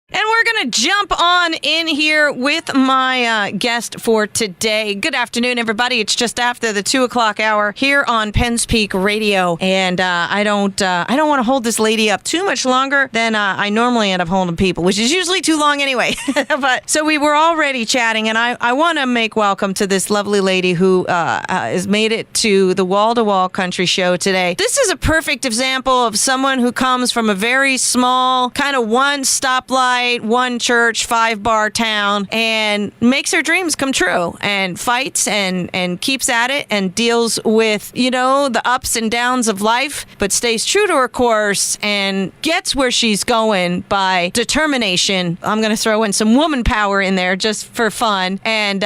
And we're going to jump on in here with my guest for today. Good afternoon, everybody. It's just after the 2 o'clock hour here on Penn's Peak Radio. And I don't want to hold this lady up too much longer than I normally end up holding people, which is usually too long anyway. But so we were already chatting, and I want to make welcome to this lovely lady who has made it to the Wall to Wall Country Show today. This is a perfect example of someone who comes from a very small, kind of one stoplight, one church, 5-bar town, and makes her dreams come true and fights and keeps at it and deals with, the ups and downs of life, but stays true to her course and gets where she's going by determination. I'm going to throw in some woman power in there just for fun. And,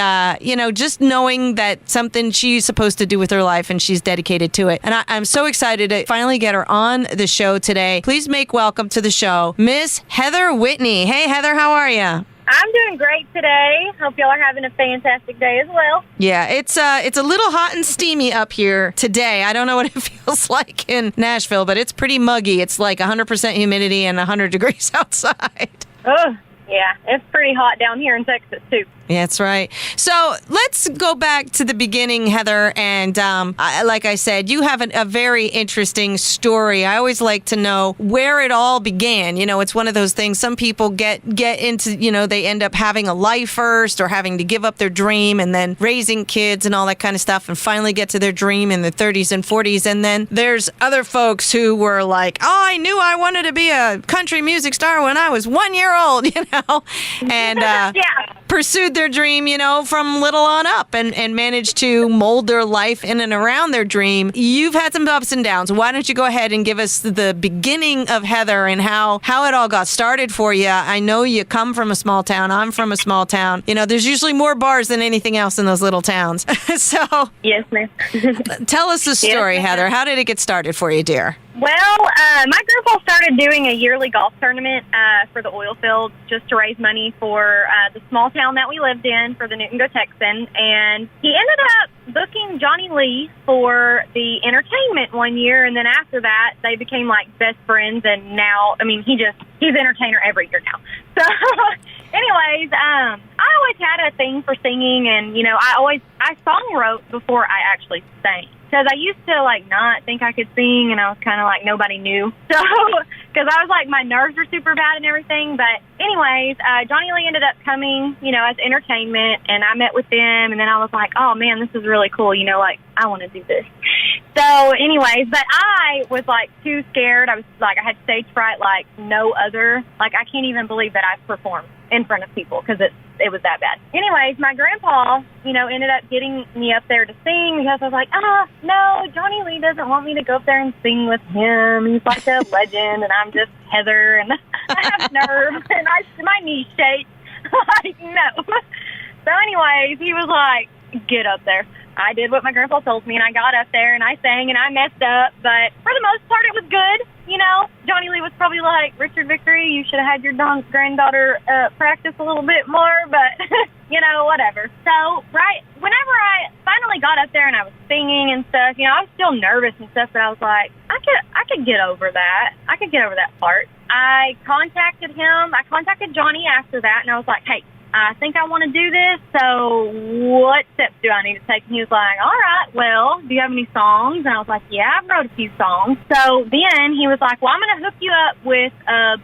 just knowing that something she's supposed to do with her life and she's dedicated to it. And I'm so excited to finally get her on the show today. Please make welcome to the show, Miss Heather Whitney. Hey, Heather, how are you? I'm doing great today. Hope y'all are having a fantastic day as well. Yeah, it's a little hot and steamy up here today. I don't know what it feels like in Nashville, but it's pretty muggy. It's like 100% humidity and 100 degrees outside. Oh, yeah, it's pretty hot down here in Texas, too. Yeah, that's right. So let's go back to the beginning, Heather. And like I said, you have a very interesting story. I always like to know where it all began. It's one of those things. Some people get into, they end up having a life first or having to give up their dream and then raising kids and all that kind of stuff and finally get to their dream in their 30s and 40s. And then there's other folks who were like, oh, I knew I wanted to be a country music star when I was 1 year old, and yeah. Pursued their dream, from little on up and managed to mold their life in and around their dream. You've had some ups and downs. Why don't you go ahead and give us the beginning of Heather and how it all got started for you? I know you come from a small town. I'm from a small town. There's usually more bars than anything else in those little towns. So, yes, ma'am. Tell us the story, Yes, Heather. How did it get started for you, dear? Well, my grandpa started doing a yearly golf tournament for the oil fields just to raise money for the small town that we lived in for the Newton Go Texan. And he ended up booking Johnny Lee for the entertainment one year. And then after that, they became like best friends. And now, he's entertainer every year now. So anyways, I always had a thing for singing. And, I song wrote before I actually sang. Because I used to, not think I could sing, and I was kind of like nobody knew. So, because I was like, my nerves were super bad and everything. But anyways, Johnny Lee ended up coming, as entertainment, and I met with them, and then I was like, oh, man, this is really cool. I want to do this. So anyways, but I was, too scared. I was, I had stage fright like no other. I can't even believe that I've performed in front of people because it was that bad. Anyways, my grandpa, ended up getting me up there to sing because I was like, no, Johnny Lee doesn't want me to go up there and sing with him. He's like a legend, and I'm just Heather, and I have nerves, and my knees shake. No. So anyways, he was like, get up there. I did what my grandpa told me, and I got up there, and I sang, and I messed up. But for the most part, it was good. Johnny Lee was probably like, Richard Victory, you should have had your granddaughter practice a little bit more. But, whatever. So, whenever I finally got up there and I was singing and stuff, I was still nervous and stuff, but I was like, I could get over that. I could get over that part. I contacted him. I contacted Johnny after that, and I was like, hey, I think I want to do this, so what steps do I need to take? And he was like, all right, well, do you have any songs? And I was like, yeah, I wrote a few songs. So then he was like, well, I'm going to hook you up with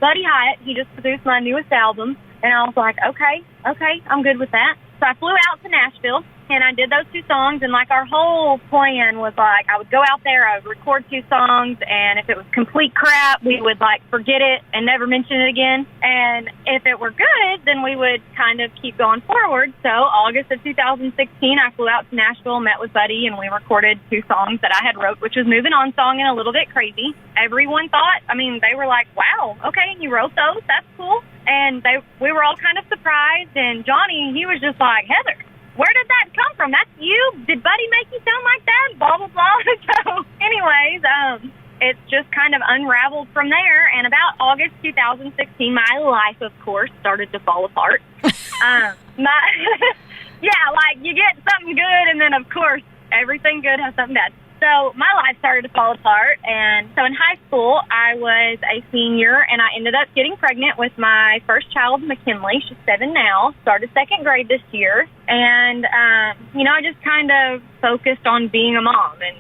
Buddy Hyatt. He just produced my newest album. And I was like, okay, I'm good with that. So I flew out to Nashville, and I did those 2 songs, and our whole plan was I would go out there, I would record 2 songs, and if it was complete crap, we would forget it and never mention it again. And if it were good, then we would kind of keep going forward. So August of 2016, I flew out to Nashville, met with Buddy, and we recorded 2 songs that I had wrote, which was Moving On Song and A Little Bit Crazy. Everyone thought, they were like, wow, okay, you wrote those, that's cool. And we were all kind of surprised, and Johnny, he was just like, Heather, where did that come from? That's you? Did Buddy make you sound like that? Blah, blah, blah. So anyways, it's just kind of unraveled from there. And about August 2016, my life, of course, started to fall apart. You get something good, and then, of course, everything good has something bad. So my life started to fall apart. And so in high school, I was a senior, and I ended up getting pregnant with my first child, McKinley. She's 7 now, started second grade this year. And, I just kind of focused on being a mom. And,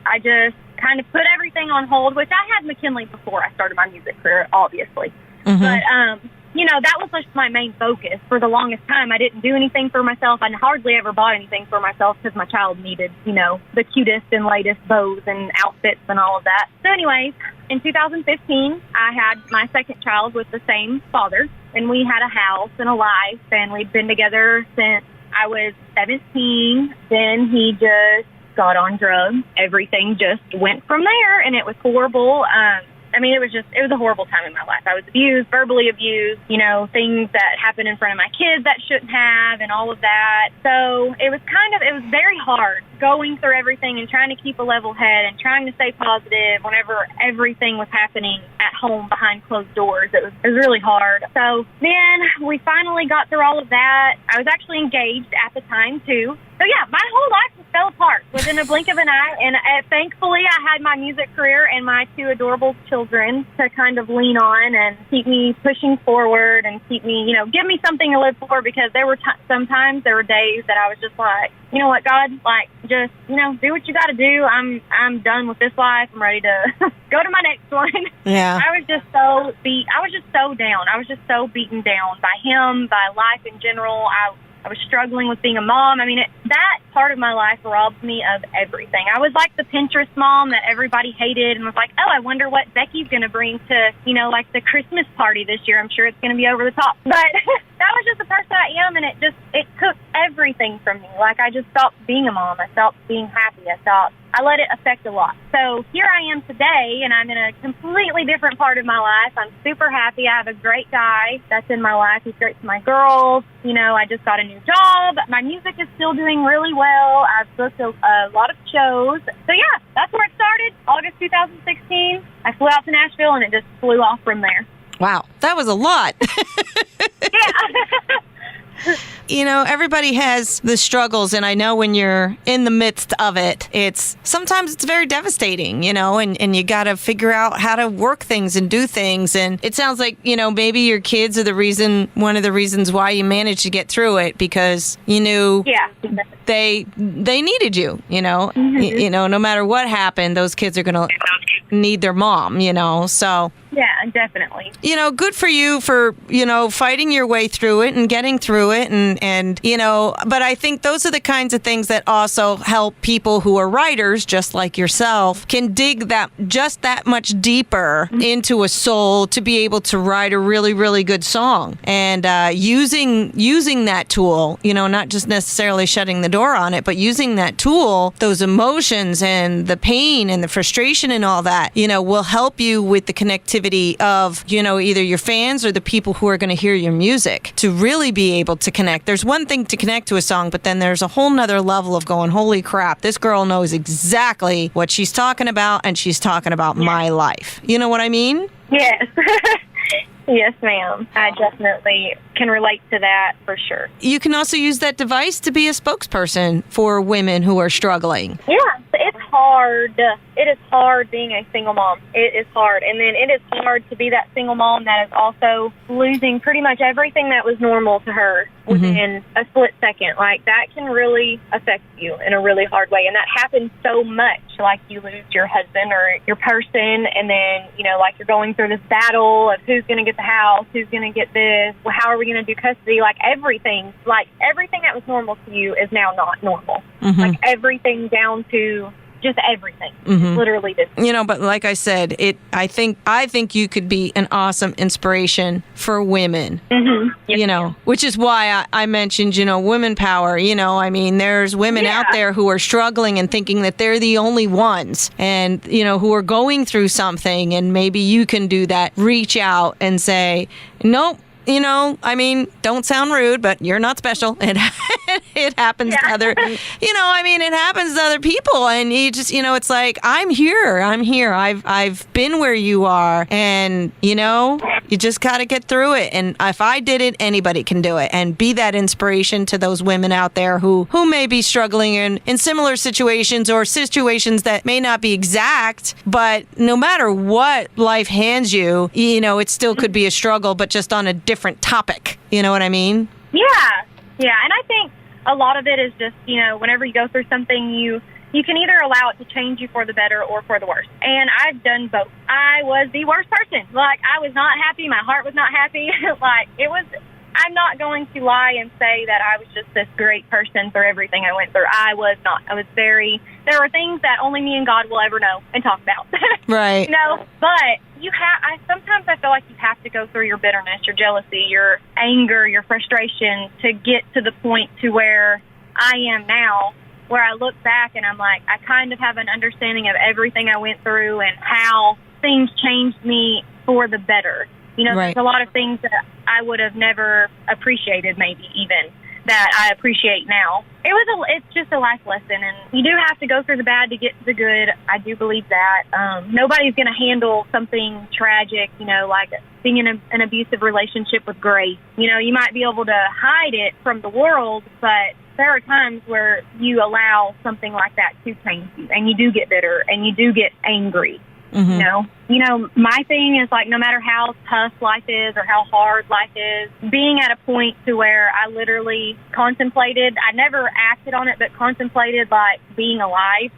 I just kind of put everything on hold, which I had McKinley before I started my music career, obviously. Mm-hmm. But, that was just my main focus. For the longest time, I didn't do anything for myself. I hardly ever bought anything for myself because my child needed, the cutest and latest bows and outfits and all of that. So anyways, in 2015, I had my second child with the same father, and we had a house and a life, and we'd been together since I was 17. Then he just got on drugs. Everything just went from there, and it was horrible. It was a horrible time in my life. I was abused, verbally abused, things that happened in front of my kids that shouldn't have and all of that. So it was very hard going through everything and trying to keep a level head and trying to stay positive whenever everything was happening at home behind closed doors. It was really hard. So then we finally got through all of that. I was actually engaged at the time too. So yeah, my whole life just fell apart within a blink of an eye, and thankfully I had my music career and my 2 adorable children to kind of lean on and keep me pushing forward and keep me, give me something to live for, because there were sometimes there were days that I was just like, you know what, God, just, do what you got to do. I'm done with this life. I'm ready to go to my next one. Yeah. I was just so down. I was just so beaten down by him, by life in general. I was struggling with being a mom. That part of my life robbed me of everything. I was like the Pinterest mom that everybody hated and was like, oh, I wonder what Becky's going to bring to, the Christmas party this year. I'm sure it's going to be over the top. But that was just the person I am, and it took everything from me. I just stopped being a mom. I stopped being happy. I let it affect a lot. So here I am today, and I'm in a completely different part of my life. I'm super happy. I have a great guy that's in my life. He's great to my girls. I just got a new job. My music is still doing really well. I've booked a lot of shows. So yeah, that's where it started. August 2016. I flew out to Nashville, and it just flew off from there. Wow, that was a lot. Yeah. Everybody has the struggles, and I know when you're in the midst of it, sometimes it's very devastating, and you got to figure out how to work things and do things. And it sounds like, maybe your kids are one of the reasons why you managed to get through it, because you knew they needed you, mm-hmm. No matter what happened, those kids are going to need their mom, so. Yeah, definitely. Good for you for, fighting your way through it and getting through it. And but I think those are the kinds of things that also help people who are writers, just like yourself, can dig that much deeper into a soul to be able to write a really, really good song. And using that tool, not just necessarily shutting the door on it, but using that tool, those emotions and the pain and the frustration and all that, will help you with the connectivity of, either your fans or the people who are going to hear your music to really be able to connect. There's one thing to connect to a song, but then there's a whole nother level of going, holy crap, this girl knows exactly what she's talking about, and she's talking about my life. You know what I mean? Yes. Yes, ma'am. I definitely can relate to that for sure. You can also use that device to be a spokesperson for women who are struggling. Yeah, it's hard. It is hard being a single mom. It is hard. And then it is hard to be that single mom that is also losing pretty much everything that was normal to her within a split second. That can really affect you in a really hard way. And that happens so much. You lose your husband or your person, and then, you're going through this battle of who's going to get the house, who's going to get this, how are we going to do custody, everything that was normal to you is now not normal. Everything down to just everything. Literally different. But like I said, I think you could be an awesome inspiration for women. Yes, which is why I mentioned, women power. There's women out there who are struggling and thinking that they're the only ones, and who are going through something, and maybe you can do that. Reach out and say, nope, you know, I mean, don't sound rude, but you're not special. It happens to other, you know, I mean, it happens to other people. And you just, you know, it's like, I'm here. I've been where you are. And, you know, you just got to get through it. And if I did it, anybody can do it. And be that inspiration to those women out there who may be struggling in similar situations or situations that may not be exact. But no matter what life hands you, you know, it still could be a struggle, but just on a different topic. You know what I mean? Yeah. And I think a lot of it is just, you know, whenever you go through something, you can either allow it to change you for the better or for the worse. And I've done both. I was the worst person. Like, I was not happy. My heart was not happy. Like, I'm not going to lie and say that I was just this great person through everything I went through. I was not. There were things that only me and God will ever know and talk about. Right. You know, but sometimes I feel like you have to go through your bitterness, your jealousy, your anger, your frustration to get to the point to where I am now, where I look back and I'm like, I kind of have an understanding of everything I went through and how things changed me for the better. You know, right. There's a lot of things that I would have never appreciated, maybe even, that I appreciate now. It's just a life lesson, and you do have to go through the bad to get to the good. I do believe that. Nobody's going to handle something tragic, you know, like being in an abusive relationship with grace. You know, you might be able to hide it from the world, but there are times where you allow something like that to change you, and you do get bitter, and you do get angry. Mm-hmm. You know, my thing is, like, no matter how tough life is or how hard life is, being at a point to where I literally contemplated, I never acted on it, but contemplated, like, being alive,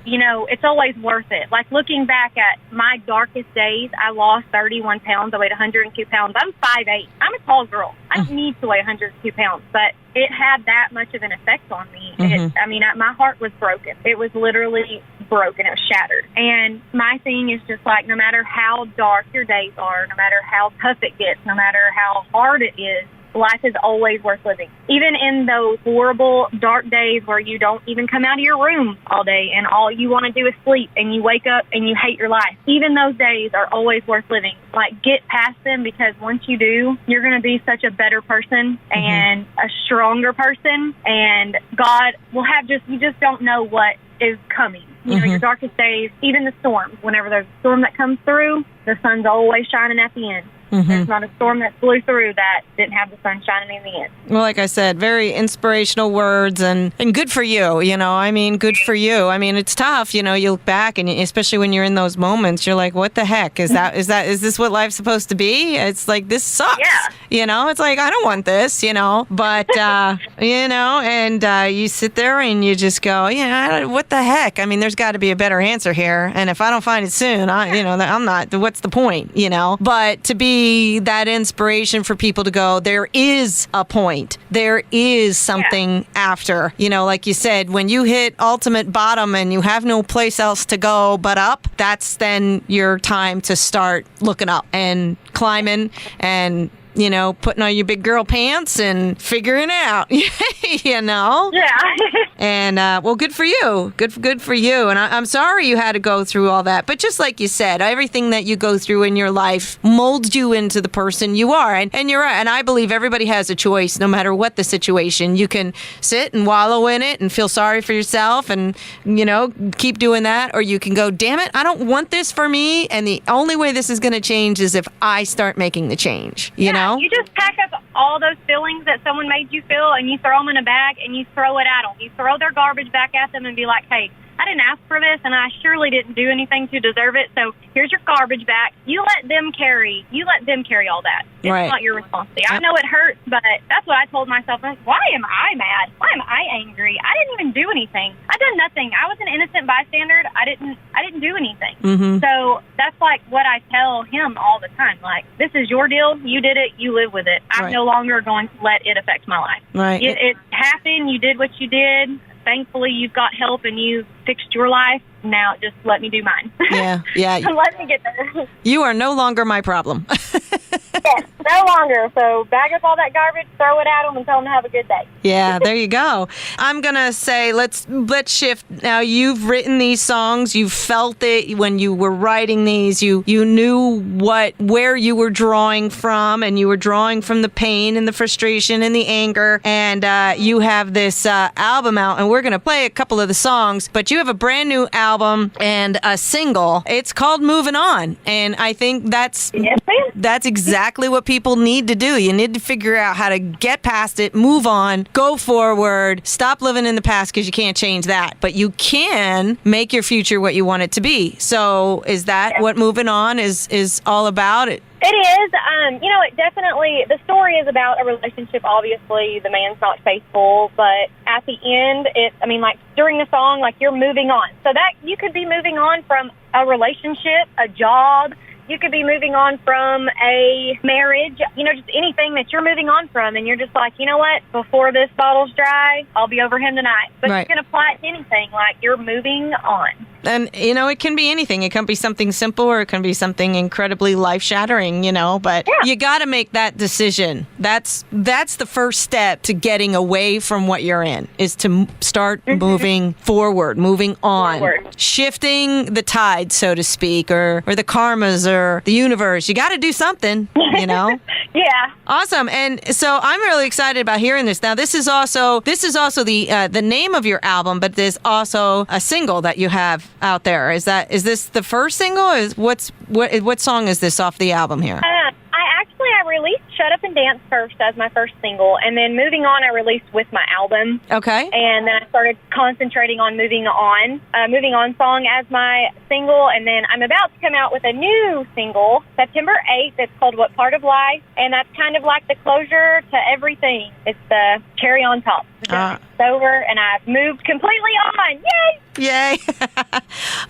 you know, it's always worth it. Like, looking back at my darkest days, I lost 31 pounds. I weighed 102 pounds. I'm 5'8". I'm a tall girl. I don't need to weigh 102 pounds, but it had that much of an effect on me. My heart was broken. It was literally broken. It was shattered. And my thing is just like, no matter how dark your days are, no matter how tough it gets, no matter how hard it is, life is always worth living. Even in those horrible, dark days where you don't even come out of your room all day and all you want to do is sleep and you wake up and you hate your life. Even those days are always worth living. Like, get past them, because once you do, you're going to be such a better person and a stronger person, and God will have you just don't know what is coming. You know, your darkest days, even the storms, whenever there's a storm that comes through, the sun's always shining at the end. There's not a storm that blew through that didn't have the sun shining in the end. Well, like I said, very inspirational words, and good for you, you know. I mean, good for you. I mean, it's tough, you know, you look back, and especially when you're in those moments, you're like, what the heck? Is this what life's supposed to be? It's like, this sucks. Yeah. You know, it's like, I don't want this, you know. But, you know, and you sit there and you just go, yeah, what the heck? I mean, there's got to be a better answer here. And if I don't find it soon, I'm not, what's the point, you know? But to be that inspiration for people to go, there is a point. There is something after. You know, like you said, when you hit ultimate bottom and you have no place else to go but up, that's then your time to start looking up and climbing and, you know, putting on your big girl pants and figuring it out, you know? Yeah. And, well, good for you. Good for you. And I'm sorry you had to go through all that. But just like you said, everything that you go through in your life molds you into the person you are. And you're right. And I believe everybody has a choice, no matter what the situation. You can sit and wallow in it and feel sorry for yourself and, you know, keep doing that. Or you can go, damn it, I don't want this for me. And the only way this is going to change is if I start making the change, you know? You just pack up all those feelings that someone made you feel, and you throw them in a bag, and you throw it at them. You throw their garbage back at them and be like, hey, I didn't ask for this, and I surely didn't do anything to deserve it, so here's your garbage back. You let them carry all that. It's not your responsibility. I know it hurts, but that's what I told myself. Why am I mad? Why am I angry? I didn't even do anything. I done nothing. I was an innocent bystander. I didn't do anything. So that's like what I tell him all the time. Like, this is your deal. You did it. You live with it. I'm no longer going to let it affect my life. Right. It happened. You did what you did. Thankfully, you've got help and you fixed your life. Now, just let me do mine. Yeah. Let me get there. You are no longer my problem. Yes, no longer. So bag up all that garbage, throw it at them, and tell them to have a good day. Yeah, there you go. I'm gonna say let's shift. Now you've written these songs, you felt it when you were writing these. You knew where you were drawing from, and you were drawing from the pain and the frustration and the anger. And you have this album out, and we're gonna play a couple of the songs. But you have a brand new album and a single. It's called "Moving On," and I think that's exactly what people need to do. You need to figure out how to get past it, move on, go forward, stop living in the past because you can't change that. But you can make your future what you want it to be. So is that what moving on is all about? It is. It definitely, the story is about a relationship. Obviously, the man's not faithful, but at the end, during the song, you're moving on. So that you could be moving on from a relationship, a job. You could be moving on from a marriage, just anything that you're moving on from. And you're just like, you know what? Before this bottle's dry, I'll be over him tonight. But you can apply it to anything. You're moving on. And, it can be anything. It can be something simple or it can be something incredibly life-shattering, but you got to make that decision. That's the first step to getting away from what you're in, is to start moving forward, moving on, shifting the tide, so to speak, or the karmas or the universe. You got to do something, Yeah. Awesome. And so I'm really excited about hearing this. Now, this is also the name of your album, but there's also a single that you have out there. Is this the first single? What song is this off the album here? I released Shut Up and Dance first as my first single, and then Moving On I released with my album. Okay. And then I started concentrating on Moving On song as my single, and then I'm about to come out with a new single, September 8th. It's called What Part of Life, and that's kind of like the closure to everything. It's the cherry on top. It's over, and I've moved completely on. Yay! Yay.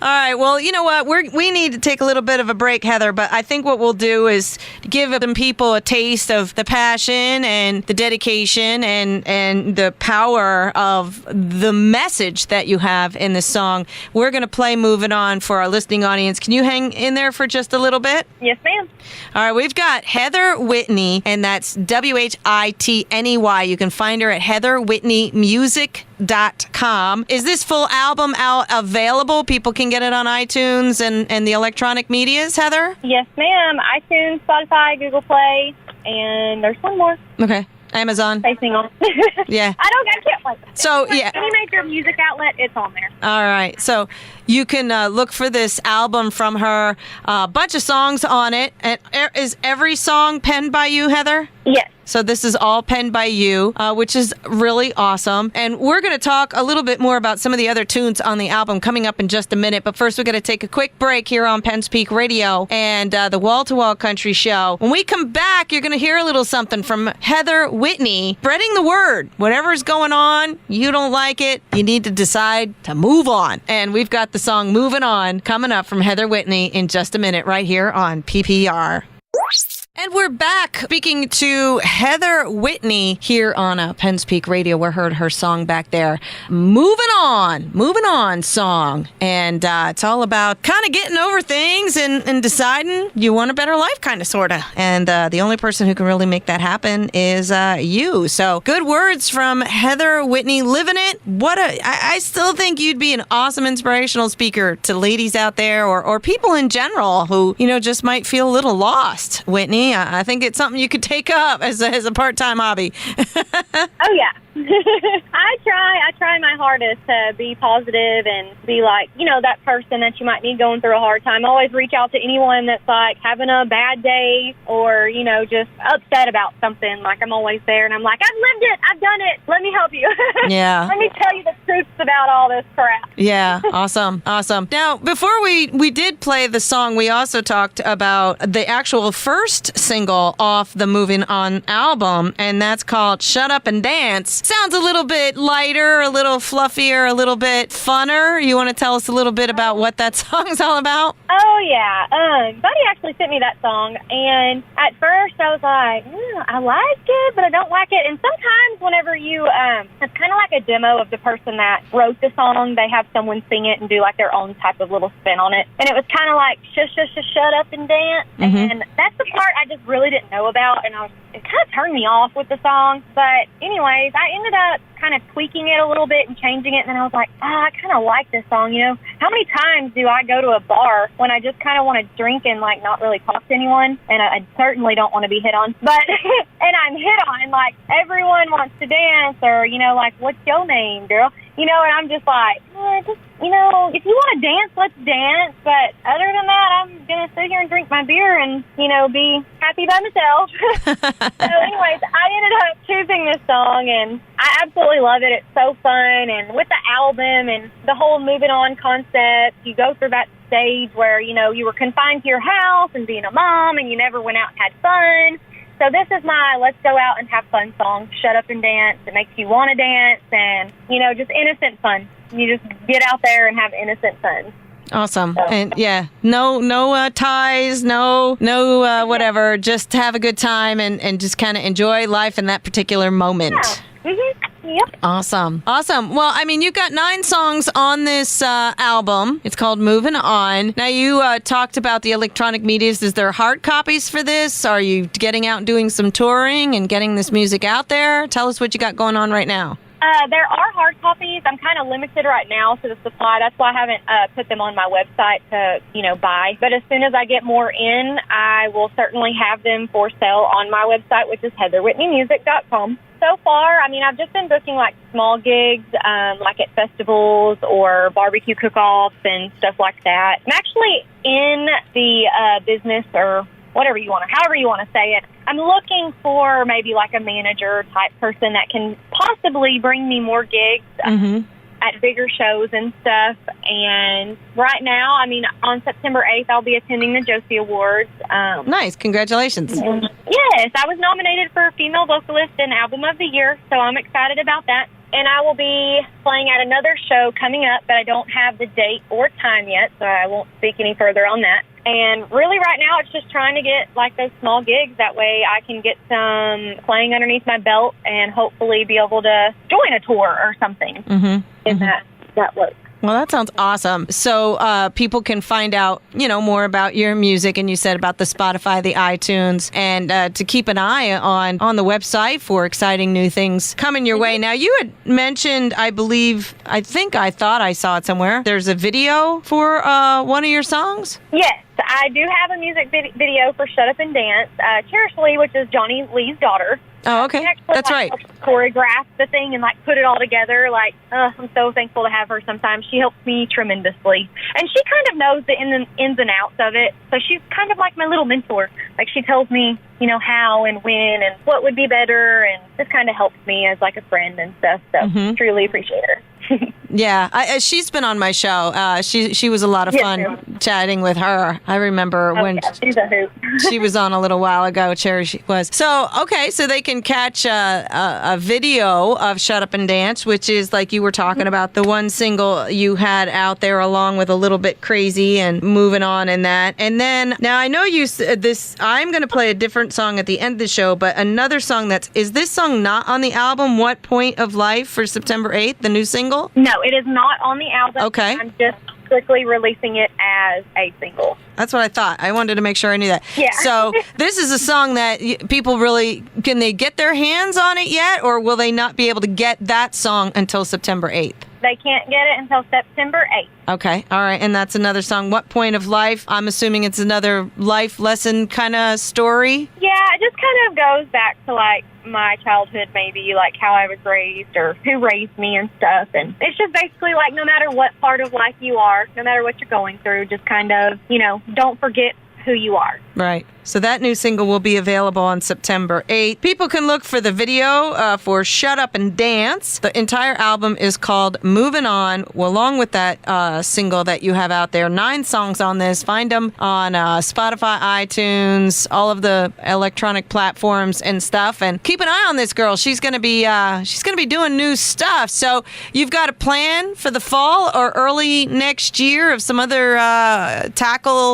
All right. Well, you know what? We need to take a little bit of a break, Heather, but I think what we'll do is give them people a taste of the passion and the dedication and the power of the message that you have in the song. We're going to play Moving On for our listening audience. Can you hang in there for just a little bit? Yes, ma'am. All right. We've got Heather Whitney, and that's Whitney. You can find her at heatherwhitneymusic.com. Is this full album out available? People can get it on iTunes and the electronic medias, Heather? Yes, ma'am. iTunes, Spotify, Google Play, and there's one more. Okay. Amazon. Facing on. Yeah. I can't like it. So, yeah. Any major music outlet, it's on there. All right. So you can look for this album from her. A bunch of songs on it. And is every song penned by you, Heather? Yes. So this is all penned by you, which is really awesome. And we're going to talk a little bit more about some of the other tunes on the album coming up in just a minute. But first, we're going to take a quick break here on Penn's Peak Radio and the Wall to Wall Country Show. When we come back, you're going to hear a little something from Heather Whitney, spreading the word. Whatever's going on, you don't like it, you need to decide to move on. And we've got the song Moving On coming up from Heather Whitney in just a minute right here on PPR. And we're back speaking to Heather Whitney here on Penn's Peak Radio. We heard her song back there, Moving On song. And it's all about kind of getting over things and deciding you want a better life, kind of, sort of. And the only person who can really make that happen is you. So good words from Heather Whitney, living it. I still think you'd be an awesome inspirational speaker to ladies out there or people in general who, just might feel a little lost, Whitney. I think it's something you could take up as a part-time hobby. Oh, yeah. I try my hardest to be positive and be like, that person that you might be going through a hard time. I always reach out to anyone that's having a bad day or, just upset about something. I'm always there and I'm like, I've lived it. I've done it. Let me help you. Yeah. Let me tell you the truths about all this crap. Yeah. Awesome. Now, before we did play the song, we also talked about the actual first single off the Moving On album, and that's called Shut Up and Dance. sounds a little bit lighter, a little fluffier, a little bit funner. You want to tell us a little bit about what that song's all about? Oh, yeah. Buddy actually sent me that song, and at first I was like, I like it, but I don't like it. And sometimes whenever you, it's kind of like a demo of the person that wrote the song. They have someone sing it and do like their own type of little spin on it. And it was kind of like, shut up and dance. Mm-hmm. And that's the part I just really didn't know about, and it kind of turned me off with the song. But anyways, I ended up kind of tweaking it a little bit and changing it, and then I was like, I kind of like this song, you know? How many times do I go to a bar when I just kind of want to drink and, like, not really talk to anyone? And I certainly don't want to be hit on. But, and I'm hit on, like, everyone wants to dance, or, you know, like, what's your name, girl? You know, and I'm just like, you know, if you want to dance, let's dance. But other than that, I'm going to sit here and drink my beer and, you know, be happy by myself. So anyways, I ended up choosing this song, and I absolutely love it. It's so fun. And with the album and the whole moving on concept, you go through that stage where, you know, you were confined to your house and being a mom, and you never went out and had fun. So this is my let's go out and have fun song, Shut Up and Dance. It makes you want to dance, and, you know, just innocent fun. You just get out there and have innocent fun. Awesome. So. And yeah, no ties, no whatever. Just have a good time and just kind of enjoy life in that particular moment. Yeah. Mm-hmm. Yep. Awesome. Well, I mean, you've got 9 songs on this album. It's called Moving On. Now, you talked about the electronic medias. Is there hard copies for this? Are you getting out and doing some touring and getting this music out there? Tell us what you got going on right now. There are hard copies. I'm kind of limited right now to the supply. That's why I haven't put them on my website to, you know, buy. But as soon as I get more in, I will certainly have them for sale on my website, which is heatherwhitneymusic.com. So far, I mean, I've just been booking, like, small gigs, like at festivals or barbecue cook-offs and stuff like that. I'm actually in the business, or however you want to say it. I'm looking for maybe like a manager type person that can possibly bring me more gigs at bigger shows and stuff. And right now, I mean, on September 8th, I'll be attending the Josie Awards. Nice. Congratulations. Yes, I was nominated for Female Vocalist and Album of the Year, so I'm excited about that. And I will be playing at another show coming up, but I don't have the date or time yet, so I won't speak any further on that. And really right now it's just trying to get like those small gigs. That way I can get some playing underneath my belt and hopefully be able to join a tour or something if that works. Well, that sounds awesome. So people can find out, you know, more about your music, and you said about the Spotify, the iTunes, and to keep an eye on the website for exciting new things coming your way. Now, you had mentioned, I thought I saw it somewhere. There's a video for one of your songs? Yes. I do have a music video for Shut Up and Dance. Cherish Lee, which is Johnny Lee's daughter. Oh, okay. That's right. Choreographed the thing and put it all together. I'm so thankful to have her sometimes. She helps me tremendously. And she kind of knows the ins and outs of it. So she's kind of like my little mentor. She tells me, you know, how and when and what would be better, and just kind of helps me as like a friend and stuff. So truly appreciate her. Yeah, she's been on my show. She was a lot of fun chatting with her. I remember when she's a hoot. she was on a little while ago. Cherish was. So, okay, so they can catch a video of Shut Up and Dance, which is like you were talking about, the one single you had out there along with A Little Bit Crazy and Moving On and that. And then, now I know you said this, I'm going to play a different song at the end of the show, but another song is this song not on the album, What Point of Life, for September 8th, the new single? No, it is not on the album. Okay. I'm just strictly releasing it as a single. That's what I thought. I wanted to make sure I knew that. Yeah. So this is a song that people really, can they get their hands on it yet, or will they not be able to get that song until September 8th? They can't get it until September 8th. Okay. All right. And that's another song, What Point of Life? I'm assuming it's another life lesson kind of story? Yeah, it just kind of goes back to, my childhood, maybe, how I was raised or who raised me and stuff. And it's just basically, no matter what part of life you are, no matter what you're going through, just kind of, don't forget who you are. Right. So that new single will be available on September 8th. People can look for the video for Shut Up and Dance. The entire album is called Moving On, along with that single that you have out there. 9 songs on this. Find them on Spotify, iTunes, all of the electronic platforms and stuff. And keep an eye on this girl. She's gonna be doing new stuff. So you've got a plan for the fall or early next year of some other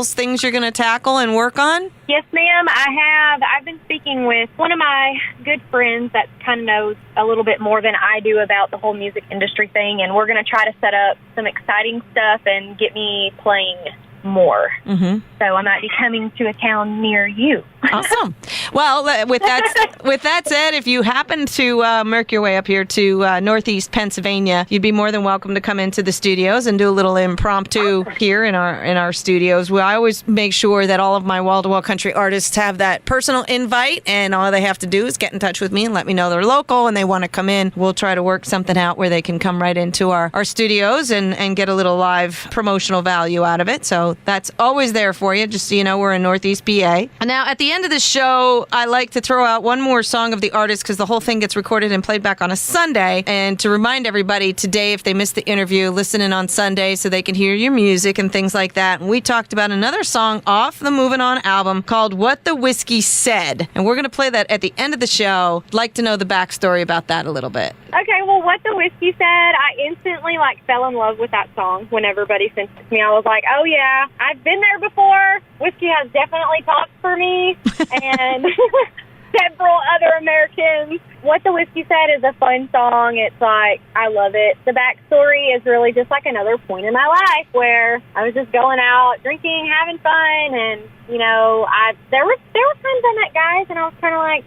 things you're gonna tackle and work on? Yes, ma'am, I have. I've been speaking with one of my good friends that kind of knows a little bit more than I do about the whole music industry thing, and we're going to try to set up some exciting stuff and get me playing more. Mm-hmm. So I might be coming to a town near you. Awesome. Well, with that said, if you happen to make your way up here to Northeast Pennsylvania, you'd be more than welcome to come into the studios and do a little impromptu here in our studios. I always make sure that all of my wall-to-wall country artists have that personal invite, and all they have to do is get in touch with me and let me know they're local and they want to come in. We'll try to work something out where they can come right into our studios and get a little live promotional value out of it. So that's always there for you, just so you know we're in Northeast PA. And now at the end of the show, I like to throw out one more song of the artist because the whole thing gets recorded and played back on a Sunday. And to remind everybody today, if they missed the interview, listen in on Sunday so they can hear your music and things like that. And we talked about another song off the Moving On album called What the Whiskey Said. And we're going to play that at the end of the show. I'd like to know the backstory about that a little bit. Okay, well, What the Whiskey Said, I instantly, fell in love with that song when everybody sent it to me. I was like, oh, yeah, I've been there before. Whiskey has definitely talked for me. And several other Americans. What the Whiskey Said is a fun song. It's I love it. The backstory is really just another point in my life where I was just going out, drinking, having fun, and, there were times I met guys, and I was kind of like,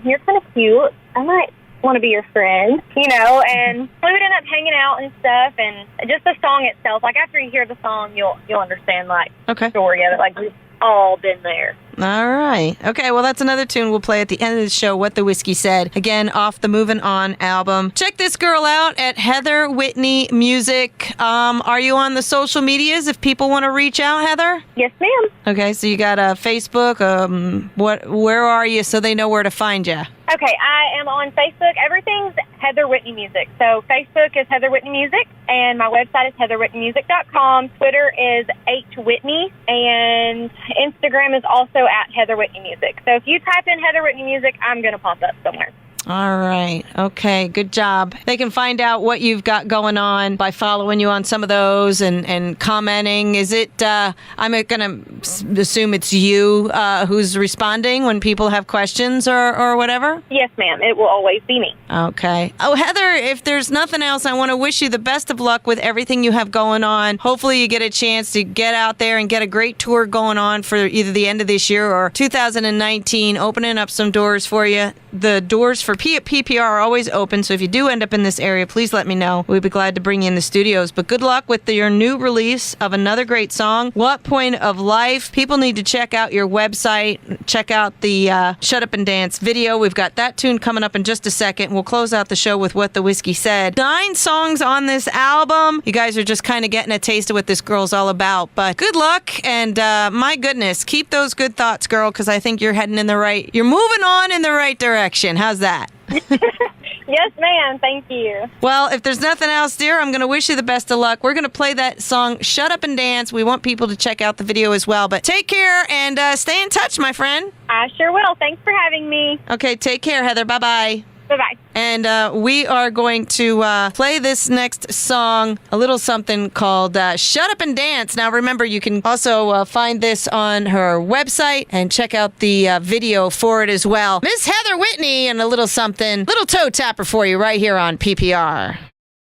you're kind of cute. I might want to be your friend, and we would end up hanging out and stuff, and just the song itself, after you hear the song, you'll understand, the story of it, we've all been there. All right. Okay, well, that's another tune we'll play at the end of the show, What the Whiskey Said. Again, off the Moving On album. Check this girl out at Heather Whitney Music. Are you on the social medias if people want to reach out, Heather? Yes, ma'am. Okay, so you got a Facebook. Where are you so they know where to find you? Okay, I am on Facebook. Everything's Heather Whitney Music. So Facebook is Heather Whitney Music, and my website is heatherwhitneymusic.com. Twitter is HWhitney, and Instagram is also at Heather Whitney Music. So if you type in Heather Whitney Music, I'm going to pop up somewhere. All right. Okay. Good job. They can find out what you've got going on by following you on some of those and commenting. Is it, I'm going to assume it's you who's responding when people have questions or whatever? Yes, ma'am. It will always be me. Okay. Oh, Heather, if there's nothing else, I want to wish you the best of luck with everything you have going on. Hopefully you get a chance to get out there and get a great tour going on for either the end of this year or 2019, opening up some doors for you. The doors for PPR are always open, so if you do end up in this area, please let me know. We'd be glad to bring you in the studios. But good luck with your new release of another great song, What Point of Life. People need to check out your website, check out the Shut Up and Dance video. We've got that tune coming up in just a second. We'll close out the show with What the Whiskey Said. 9 songs on this album. You guys are just kind of getting a taste of what this girl's all about. But good luck, and my goodness, keep those good thoughts, girl, because I think you're moving on in the right direction. How's that? Yes, ma'am. Thank you. Well, if there's nothing else, dear, I'm going to wish you the best of luck. We're going to play that song, Shut Up and Dance. We want people to check out the video as well. But take care and stay in touch, my friend. I sure will. Thanks for having me. Okay, take care, Heather. Bye-bye. Bye-bye. And we are going to play this next song, a little something called Shut Up and Dance. Now, remember, you can also find this on her website and check out the video for it as well. Miss Heather Whitney and a little something, little toe tapper for you right here on PPR.